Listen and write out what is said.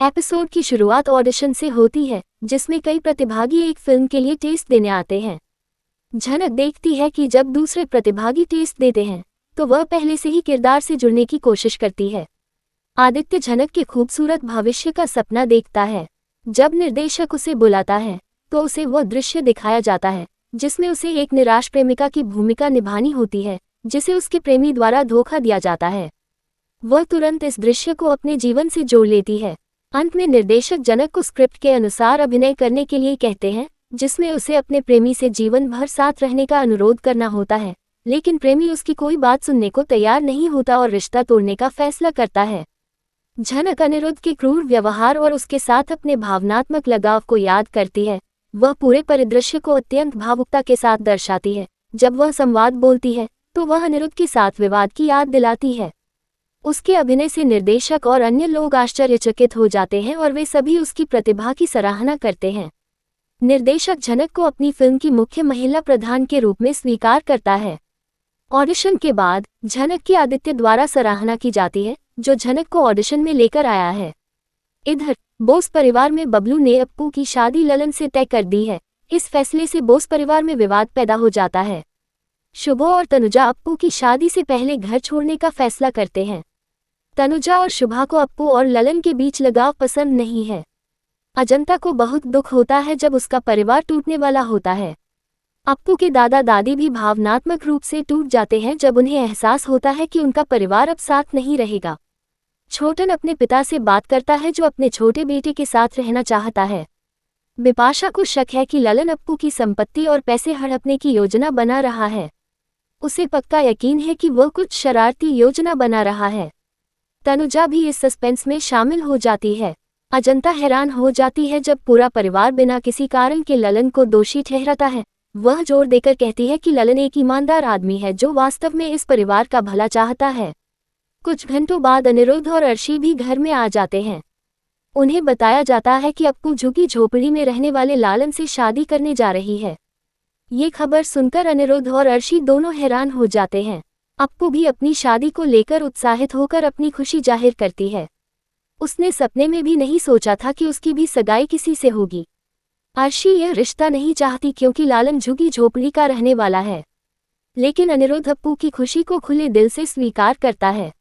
Episode की शुरुआत audition से होती है, जिसमें कई प्रतिभागी एक फिल्म के लिए टेस्ट देने आते हैं। झनक देखती है कि जब दूसरे प्रतिभागी टेस्ट देते हैं, तो वह पहले से ही किरदार से जुड़ने की कोशिश करती है। आदित्य झनक के खूबसूरत भविष्य का सपना देखता है। जब निर्देशक उसे बुलाता है, तो उसे वह दृश्य दिखाया जाता है, जिसमें उसे एक निराश प्रेमिका की भूमिका निभानी होती है, जिसे उसके प्रेमी द्वारा धोखा दिया जाता है। वह तुरंत इस दृश्य को अपने जीवन से जोड़ लेती है। अंत में निर्देशक जनक को स्क्रिप्ट के अनुसार अभिनय करने के लिए कहते हैं, जिसमें उसे अपने प्रेमी से जीवन भर साथ रहने का अनुरोध करना होता है, लेकिन प्रेमी उसकी कोई बात सुनने को तैयार नहीं होता और रिश्ता तोड़ने का फैसला करता है। झनक अनिरुद्ध के क्रूर व्यवहार और उसके साथ अपने भावनात्मक लगाव को याद करती है। वह पूरे परिदृश्य को अत्यंत भावुकता के साथ दर्शाती है। जब वह संवाद बोलती है, तो वह अनिरुद्ध के साथ विवाद की याद दिलाती है। उसके अभिनय से निर्देशक और अन्य लोग आश्चर्यचकित हो जाते हैं और वे सभी उसकी प्रतिभा की सराहना करते हैं। निर्देशक झनक को अपनी फिल्म की मुख्य महिला प्रधान के रूप में स्वीकार करता है। ऑडिशन के बाद झनक की आदित्य द्वारा सराहना की जाती है, जो झनक को ऑडिशन में लेकर आया है। इधर बोस परिवार में बबलू ने अप्पू की शादी ललन से तय कर दी है। इस फैसले से बोस परिवार में विवाद पैदा हो जाता है। शुभ और तनुजा अप्पू की शादी से पहले घर छोड़ने का फैसला करते हैं। तनुजा और शुभा को अप्पू और ललन के बीच लगाव पसंद नहीं है। अजंता को बहुत दुख होता है जब उसका परिवार टूटने वाला होता है। अप्पू के दादा दादी भी भावनात्मक रूप से टूट जाते हैं जब उन्हें एहसास होता है कि उनका परिवार अब साथ नहीं रहेगा। छोटन अपने पिता से बात करता है, जो अपने छोटे बेटे के साथ रहना चाहता है। बिपाशा को शक है कि ललन अप्पू की संपत्ति और पैसे हड़पने की योजना बना रहा है। उसे पक्का यकीन है कि वह कुछ शरारती योजना बना रहा है। तनुजा भी इस सस्पेंस में शामिल हो जाती है। अजंता हैरान हो जाती है जब पूरा परिवार बिना किसी कारण के ललन को दोषी ठहराता है। वह जोर देकर कहती है कि ललन एक ईमानदार आदमी है, जो वास्तव में इस परिवार का भला चाहता है। कुछ घंटों बाद अनिरुद्ध और अर्शी भी घर में आ जाते हैं। उन्हें बताया जाता है कि अप्पू झुग्गी झोपड़ी में रहने वाले लालन से शादी करने जा रही है। ये खबर सुनकर अनिरुद्ध और अर्शी दोनों हैरान हो जाते हैं। अप्पू भी अपनी शादी को लेकर उत्साहित होकर अपनी खुशी जाहिर करती है। उसने सपने में भी नहीं सोचा था कि उसकी भी सगाई किसी से होगी। अर्शी यह रिश्ता नहीं चाहती क्योंकि लालन झुग्गी झोपड़ी का रहने वाला है, लेकिन अनिरुद्ध अप्पू की खुशी को खुले दिल से स्वीकार करता है।